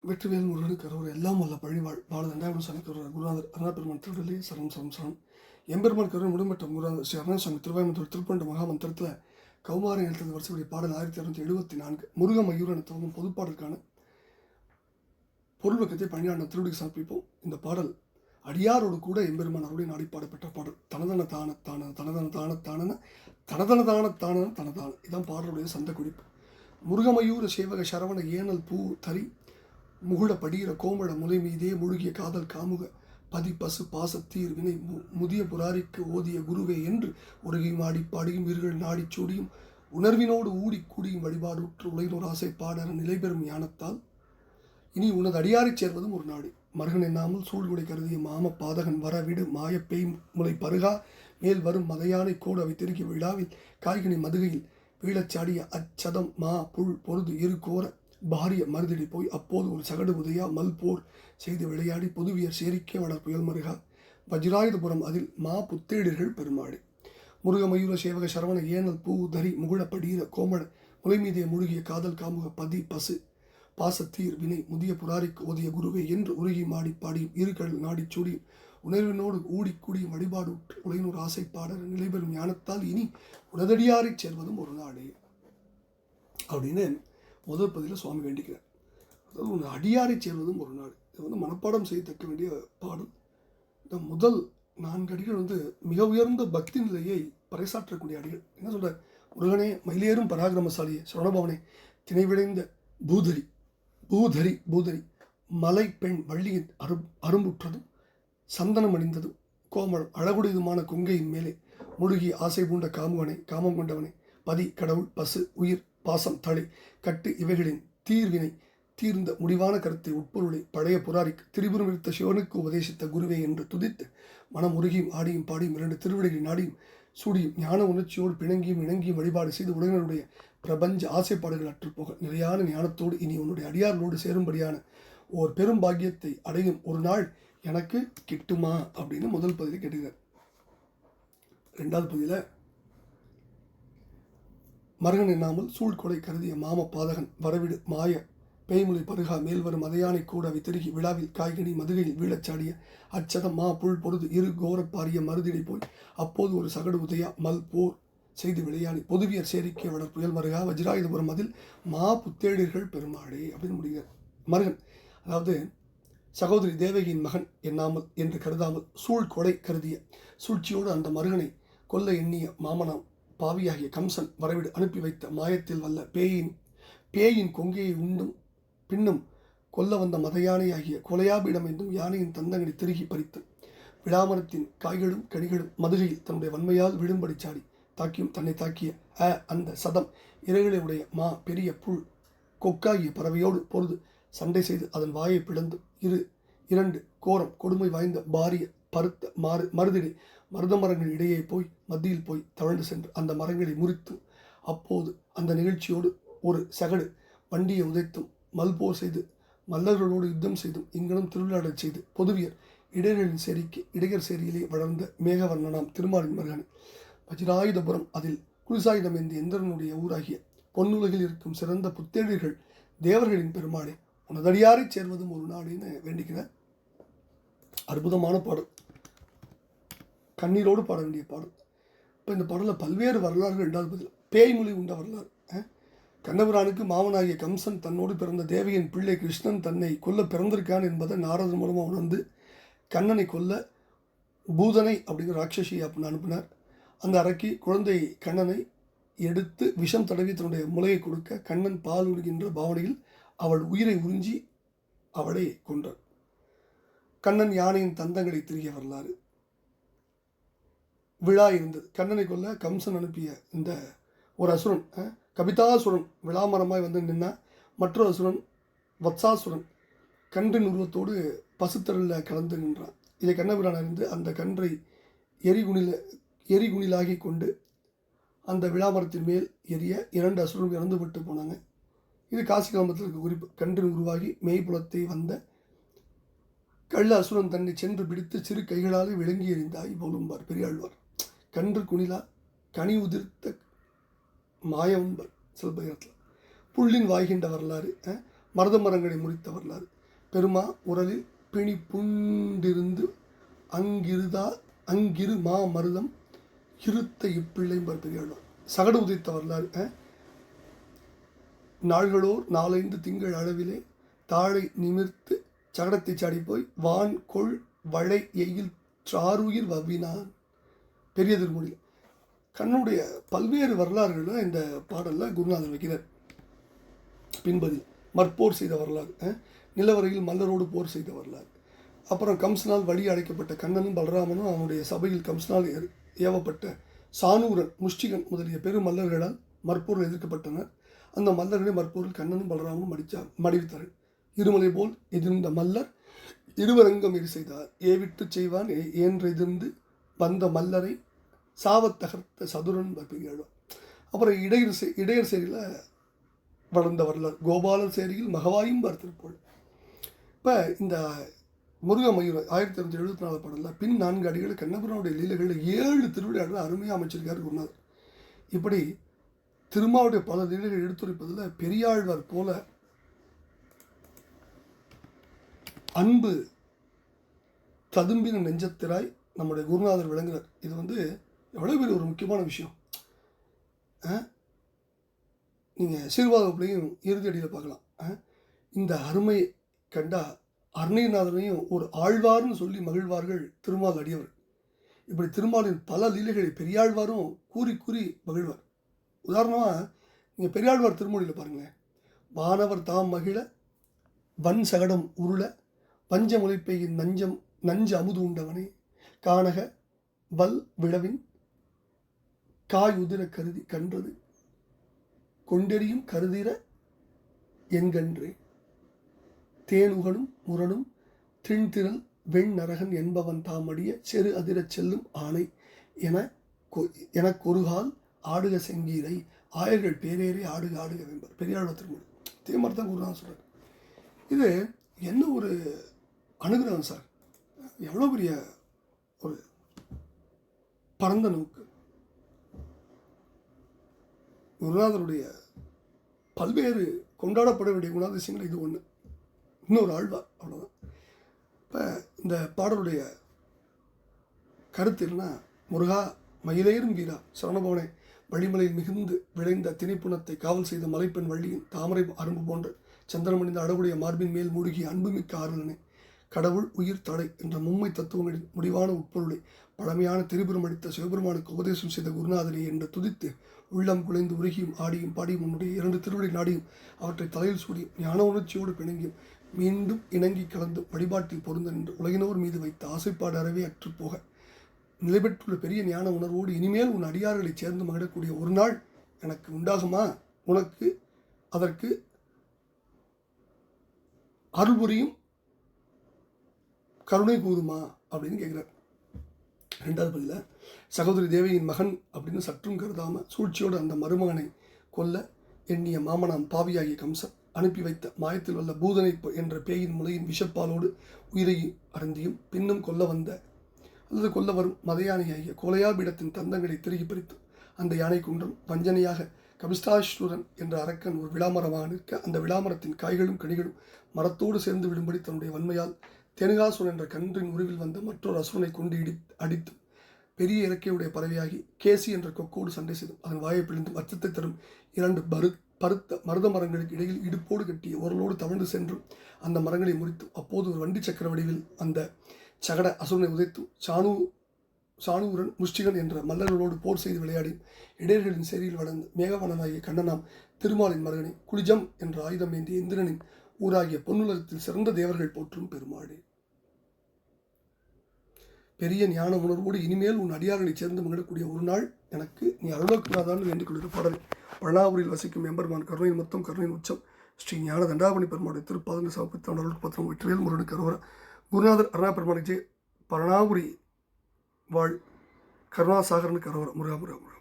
வெற்றிவேல் முருகனுக்கு அரோர் எல்லாம் வல்ல பழிவாழ் பால தண்டாயுடன் சாமிக்கு ஒரு குருநாதர் அருணாபெருமான் திருடலே சரணம் சரணம் சரணம். எம்பெருமான் கருணை முடிமற்ற குருநாதர் ஸ்ரீ அருணாசாமி திருவாயமத்தூர் திருப்பண்ட மகாமந்திரத்தில் கௌமாரம் எழுத்தது வருஷப்படி பாடல் 1274 முருக மயூர் என துவங்கும் பொதுப்பாடலுக்கான பொருள் விளக்கத்தை பணியாண்ட திருவடிக்கு சமர்ப்பிப்போம். இந்த பாடல் அடியாரோடு கூட எம்பெருமான் அருளை நாடி பாடப்பட்ட பாடல். தனதன தான தான தனதன தான தானன தனதன தான தானன தனதான இதான் பாடலுடைய சந்த குறிப்பு. முருகமயூர சேவக சரவண ஏனல் பூ தரி முகுட படிகிற கோமள முலை மீதே முழுகிய காதல் காமுக பதி பசு பாசத்தீர் வினை முதிய புராரிக்கு ஓதிய குருவே என்று உருகியும் ஆடி பாடியும் வீர்கள் நாடிச் சூடியும் உணர்வினோடு ஊடி கூடியும் வழிபாடுற்று உலகினோர் ஆசை பாடற நிலைபெறும் ஞானத்தால் இனி உனது அடியாரைச் சேர்வதும் ஒரு நாடு. மருகன் என்னாமல் சூழ்குடை கருதிய மாம பாதகன் வரவிடு மாயப்பெய் முளை பருகா மேல் வரும் மதையானை கோடு அவை திருக்கி விழாவில் காய்கனி மதுகையில் வீழச்சாடிய அச்சதம் மா புல் பொருது இரு கோர பாரிய மருதிடி போய் அப்போது ஒரு சகடு உதயா மல் போர் செய்து விளையாடி பொதுவியர் சேரிக்கே வளர் புயல் மருகா வஜ்ராயுதபுரம் அதில் மா புத்தேடிர்கள் பெருமாடி. முருகமயூர சேவக சரவண ஏனல் பூ தரி முகுழப்படீர கோமள முலை மீதே முழுகிய காதல் காமுக பதி பசு பாசத்தீர் வினை முதிய புராரிக்கு ஓதிய குருவே என்று உருகி மாடி பாடியும் இருக்கடல் நாடிச் சூடியும் உணர்வினோடு ஊடி கூடியும் வழிபாடு உலகினோர் ஆசை பாடற நிலைபெறும் ஞானத்தால் இனி உனதடியாரைச் சேர்வதும் ஒரு நாடு அப்படின்னு முதல் பதிவில் சுவாமி வேண்டிக்கிறார். அதாவது உன் அடியாரை சேர்வதும் ஒரு நாடு. இது மனப்பாடம் செய்யத்தக்க வேண்டிய பாடல். இந்த முதல் 4 அடிகள் மிக உயர்ந்த பக்தி நிலையை பறைசாற்றக்கூடிய அடிகள். என்ன சொல்ற? முருகனே மயிலேறும் பராக்கிரமசாலியே சரணபவனே திணை விளைந்த பூதரி பூதரி பூதரி மலை பெண் வள்ளியின் அரும்புற்றதும் சந்தனம் அணிந்ததும் கோமளம் அழகுடையதுமான கொங்கையின் மேலே முழுகி ஆசை பூண்ட காமுவனை காமம் கொண்டவனே பதி கடவுள் பசு உயிர் பாசம் தலை கட்டு இவைகளின் தீர்வினை தீர்ந்த முடிவான கருத்தை உட்பொருளை பழைய புராரிக்கு திரிபுரம் எடுத்த சிவனுக்கு உபதேசித்த குருவே என்று துதித்து மனம் உருகியும் ஆடியும் பாடியும் 2 திருவிடைகளின் நாடியும் சூடியும் ஞான உணர்ச்சியோடு பிணங்கியும் இணங்கியும் வழிபாடு செய்து உலகினருடைய பிரபஞ்ச ஆசைப்பாடுகள் அற்றுப்போக நிலையான ஞானத்தோடு இனி உன்னுடைய அடியார்களோடு சேரும்படியான ஓர் பெரும் பாக்கியத்தை அடையும் ஒரு நாள் எனக்கு கிட்டுமா அப்படின்னு முதல் பகுதியில் கேட்டுக்கிறார். 2வது பகுதியில் மருகன் என்னாமல் சூழ்கொலை கருதிய மாம பாதகன் வரவிடு மாய பேய்மொழி பருகா மேல் வரும் மதையானை கூட அவை திருகி விழாவில் காய்கனி மதுகையில் வீழச்சாடிய அச்சதம் மா புல் பொருது இரு கோரப்பாரிய மருதிடை போய் அப்போது ஒரு சகடு உதயா மல் போர் செய்து விளையாடி பொதுவியர் சேரிக்கை வளர் புயல் மருகா வஜ்ராயுதபுரம் அதில் மா புத்தேடிர்கள் பெருமாளே அப்படின்னு முடிகிறார். மருகன் அதாவது சகோதரி தேவகியின் மகன் எண்ணாமல் என்று கருதாமல் சூழ்கொலை கருதிய சூழ்ச்சியோடு அந்த மருகனை கொல்ல எண்ணிய மாமனாம் பாவியாகிய கம்சன் வரவிடு அனுப்பி வைத்த மாயத்தில் வல்ல பேயின் கொங்கையை உண்டும் பின்னும் கொல்ல வந்த மதயானை ஆகிய கொலையாபிடம் என்றும் யானையின் தந்தங்களை திருகி பறித்து விழாமரத்தின் காய்களும் கனிகளும் மதுகையில் தன்னுடைய வன்மையால் விழும்படி சாடி தாக்கியும் தன்னை தாக்கிய அந்த சதம் இறைகளை உடைய மா பெரிய புல் கொக்காகிய பறவையோடு பொழுது சண்டை செய்து அதன் வாயை பிளந்து 2 கோரம் கொடுமை வாய்ந்த பாரிய பருத்த மருதிடை மருத மரங்கள் இடையே போய் மத்தியில் போய் தவழ்ந்து சென்று அந்த மரங்களை முறித்தும் அப்போது அந்த நிகழ்ச்சியோடு ஒரு சகடு வண்டியை உதைத்தும் மல்போர் செய்து மல்லர்களோடு யுத்தம் செய்தும் இங்கனும் திருவிழாடச் செய்து பொதுவியர் இடையர் சேரியிலே வளர்ந்த மேகவர்ணனாம் திருமாலின் மருகனை வஜ்ராயுதபுரம் அதில் குளிசாயுதம் என்ற எந்திரனுடைய ஊராகிய பொன்னுலகில் இருக்கும் சிறந்த புத்தேடிர்கள் தேவர்களின் பெருமாளே உனதடியாரைச் சேர்வதும் ஒரு நாடுன்னு வேண்டிக்கிற அற்புதமான பாடல். கண்ணீரோடு பாட வேண்டிய பாடல். இப்போ இந்த பாடலில் பல்வேறு வரலாறுகள் 2வது பதில் பேய்மொழி உண்ட வரலாறு. கண்ணபிரானுக்கு மாமனாகிய கம்சன் தன்னோடு பிறந்த தேவியின் பிள்ளை கிருஷ்ணன் தன்னை கொல்ல பிறந்திருக்கான் என்பதை நாரதன் மூலமாக உணர்ந்து கண்ணனை கொல்ல பூதனை அப்படிங்கிற ராட்சசியை அப்படின்னு அனுப்பினார். அந்த அரக்கி குழந்தை கண்ணனை எடுத்து விஷம் தடவி தன்னுடைய முலையை கொடுக்க கண்ணன் பால் உடுகின்ற பாவனையில் அவள் உயிரை உறிஞ்சி அவளை கொன்றார். கண்ணன் யானையின் தந்தங்களை திரிய வரலாறு. விழா இருந்தது. கண்ணனை கொல்ல கம்சன் அனுப்பிய இந்த ஒரு அசுரன் கபிதாசுரன் விழாமரமாய் நின்னா மற்றொரு அசுரன் வத்சாசுரன் கன்றின் உருவத்தோடு பசுத்தரலில் கலந்து நின்றான். இதை கண்ணபிரான் அறிந்து அந்த கன்றை எரிகுணிலாகி கொண்டு அந்த விழாமரத்தின் மேல் எரிய 2 அசுரன் இறந்துபட்டு போனாங்க. இது காசி கிராமத்தில் இருக்க குறிப்பு. கன்றின் உருவாகி மேய்புலத்தை வந்த கள்ள அசுரன் தன்னை சென்று பிடித்து சிறு கைகளாலே விளங்கி எறிந்தாய் போலும்பார் பெரியாழ்வார். கன்று குணிலா கனி உதிர்த்த மாயவன்பர் சிலப்பதிகாரத்தில் புள்ளின் வாய்கின்ற வரலாறு. மருத மரங்களை முறித்த வரலாறு. பெருமா உரலில் பிணி புண்டிருந்து அங்கிரு மா மருதம் இருத்த இப்பிள்ளைம்பர் பெரியாழ்வார். சகடு உதைத்த வரலாறு. நாள்களோர் 4-5 திங்கள் அளவிலே தாழை நிமிர்த்து சகடத்தை சாடி போய் வான் கொள் வளை எயில் சாருயிர் வவ்வினான். பெரிய திருமொழி. கண்ணுடைய பல்வேறு வரலாறுகள் இந்த பாடலில் குருநாதர் வைக்கிறார். பின்பதி மற்போர் செய்த வரலாறு, நிலவரையில் மல்லரோடு போர் செய்த வரலாறு, அப்புறம் கம்சனால் வழி அழைக்கப்பட்ட கண்ணனும் பலராமனும் அவனுடைய சபையில் கம்சனால் ஏவப்பட்ட சானூரன் முஷ்டிகன் முதலிய பெரும் மல்லர்களால் மற்போரில் எதிர்க்கப்பட்டனர். அந்த மல்லர்களை மற்போரில் கண்ணனும் பலராமனும் மடிவித்தார்கள். இருமலை போல் எதிர்ந்த மல்லர் இருவரங்கம் இரு செய்தார். ஏவிட்டு செய்வான் ஏன்றெதிர்ந்து வந்த மல்லரை சாவத்தகர்த்த சதுரன் பெரியாழ்வார். அப்புறம் இடையர் சேரியில் வளர்ந்த வரலாறு. கோபாலர் சேரியில் மகவாயும் பார்த்திருப்போம். இப்போ இந்த முருக மயூர் 1974 பாடலில் பின் 4 அடிகள் கண்ணபுரனுடைய லீலைகளில் 7 திருவிழாக்களை அருமையாக அமைச்சிருக்காரு குருநாதர். இப்படி திருமாவுடைய பல லீலைகள் எடுத்துரைப்பதில் பெரியாழ்வார் போல அன்பு ததும்பின நெஞ்சத்திராய் நம்முடைய குருநாதர் விளங்குகிறார். இது எவ்வளோ பெரிய ஒரு முக்கியமான விஷயம். நீங்கள் சீர்வாதப்புலையும் இறுதி அடியில் பார்க்கலாம். இந்த அருமை கண்டா அருணைநாதனையும் ஒரு ஆழ்வார்னு சொல்லி மகிழ்வார்கள் திருமால் அடியவர். இப்படி திருமாலின் பல லீலைகளை பெரியாழ்வாரும் கூறி கூறி மகிழ்வார். உதாரணமாக நீங்கள் பெரியாழ்வார் திருமொழியில் பாருங்களேன். வானவர் தாம் மகிழ வன் சகடம் உருள பஞ்ச முளைப்பையின் நஞ்சு அமுது உண்டவனே கானக வல் விழவின் காய் உதிர கருதி கன்றது கொண்டெறியும் கருதிர என்கன்றே தேனுகனும் முரணும் திண்திரல் வெண் நரகன் என்பவன் தாமடிய செரு அதிரச் செல்லும் ஆணை எனக்கொருகால் ஆடுக செங்கீரை ஆயர்கள் பேரேறே ஆடுக ஆடுக வெம்பர். பெரியாழ்வார் திருமொழி. இதே மாதிரி தான் குருநாதர் சொல்கிறார். இது என்ன ஒரு அனுகிரகம் சார். எவ்வளோ பெரிய ஒரு பரந்த நோக்கு. குருநாதருடைய பல்வேறு கொண்டாடப்பட வேண்டிய குணாதிசயங்கள் இது ஒன்று. இன்னொரு ஆழ்வார், அவ்வளோதான். இப்போ இந்த பாடலுடைய கருத்து என்ன? முருகா மயிலேறும் வீரா சரணபவனே வழிமலையில் மிகுந்து விளைந்த திணைப்புணத்தை காவல் செய்த மலைப்பெண் வள்ளியின் தாமரை அரும்பு போன்ற சந்திரமணிந்த அடவுடைய மார்பின் மேல் மூழ்கிய அன்புமிக்க ஆறுதலனே கடவுள் உயிர் தடை என்ற மும்மை தத்துவங்களின் முடிவான உட்பொருளை பழமையான திரிபுரம் அளித்த சிவபெருமானுக்கு உபதேசம் செய்த குருநாதனே என்று துதித்து உள்ளம் குலைந்து உருகியும் ஆடியும் பாடியும் உன்னுடைய 2 திருவடி நாடியும் அவற்றை தலையில் சூடியும் ஞான உணர்ச்சியோடு பிணங்கியும் மீண்டும் இணங்கி கலந்து வழிபாட்டில் பொருந்த நின்று உலகினோர் மீது வைத்த ஆசைப்பாடு அறவே அற்றுப்போக நிலைபெற்றுள்ள பெரிய ஞான உணர்வோடு இனிமேல் உன் அடியார்களை சேர்ந்து மகிழக்கூடிய ஒரு நாள் எனக்கு உண்டாகுமா? உனக்கு அதற்கு அருள் புரியும் கருணை கூறுமா அப்படின்னு கேட்குறார். 2வது பதில் சகோதரி தேவியின் மகன் அப்படின்னு சற்றும் கருதாமல் சூழ்ச்சியோடு அந்த மருமகனை கொல்ல எண்ணிய மாமனாம் பாவியாகிய கம்சன் அனுப்பி வைத்த மாயத்தில் வல்ல பூதனை என்ற பேயின் முலையின் விஷப்பாலோடு உயிரை அருந்தியும் பின்னும் கொல்ல வரும் மதையானையாகிய கோலையாபீடத்தின் தந்தங்களை திருகி பிரித்து அந்த யானை குன்றம் வஞ்சனையாக கபிஸ்டாஸ்வரன் என்ற அரக்கன் ஒரு விளாமரமாக நிற்க அந்த விளாமரத்தின் காய்களும் கனிகளும் மரத்தோடு சேர்ந்து விடும்படி தன்னுடைய வன்மையால் தெனுகாசுரன் என்ற கன்றின் உருவில் வந்த மற்றொரு அசுரனை கொண்டு அடித்தும் பெரிய இறக்கையுடைய பறவையாகி கேசி என்ற கொக்கோடு சண்டை செய்தும் அதன் வாயை பிழிந்தும் அச்சத்தை தரும் 2 பருத்த மருத மரங்களுக்கு இடையில் இடுப்போடு கட்டிய உரலோடு தவழ்ந்து சென்றும் அந்த மரங்களை முறித்தும் அப்போது ஒரு வண்டி சக்கர வடிவில் அந்த சகட அசுரனை உதைத்தும் சானூரன் முஷ்டிகன் என்ற மல்லர்களோடு போர் செய்து விளையாடி இடையர்களின் சேரியில் வளர்ந்து மேகவனனாகிய கண்ணனாம் திருமாலின் மருகனை குளிஜம் என்ற ஆயுதம் ஏந்திய இந்திரனின் ஊராகிய பொன்னுலகத்தில் சிறந்த தேவர்கள் போற்றும் பெருமாளே பெரிய ஞான உணர்வோடு இனிமேல் உன் அடியார்களை சேர்ந்து மகிழக்கூடிய ஒரு நாள் எனக்கு நீ அருளக்குனாதான் வேண்டிக் கொள்கிற பாடல். பழனாவூரில் வசிக்கும் எம்பெருமான் கருணையின் மொத்தம் கருணையின் உச்சம் ஸ்ரீ ஞான தண்டாபணி பெருமாளுடைய திருப்பாதங்கள் சமர்ப்பித்த அருளுக்கு பத்திரம் வெற்றிவேல் முருகனுக்கு அரோகரா. குருநாதர் அருணா பெருமானை பழனாபுரி வாழ் கருணாசாகரனுக்கு அரோகரா. முருகா முருகா முருகா.